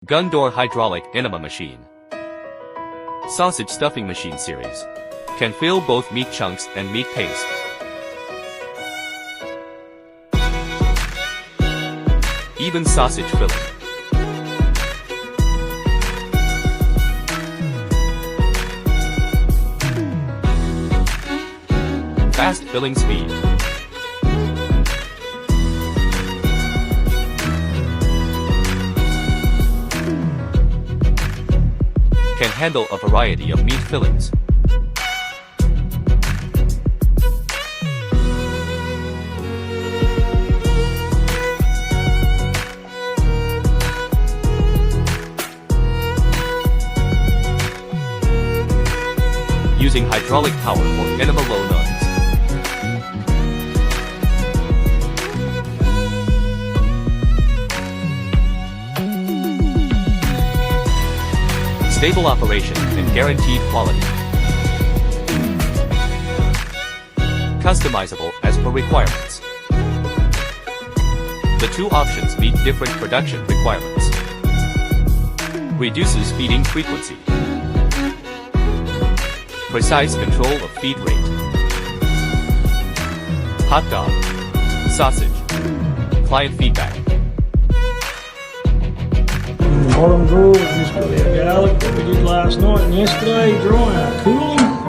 Gondor hydraulic enema machine. Sausage stuffing machine series. Can fill both meat chunks and meat paste. Even sausage filling. Fast filling speed. Can handle a variety of meat fillings. Using hydraulic power for Enema low noise. Stable operation and guaranteed quality. Customizable as per requirements. The two options meet different production requirements. Reduces feeding frequency. Precise control of feed rate. Hot dog. Sausage. Client feedback. Autumn drove this Gallic that we did last night and yesterday, drying out, cooling.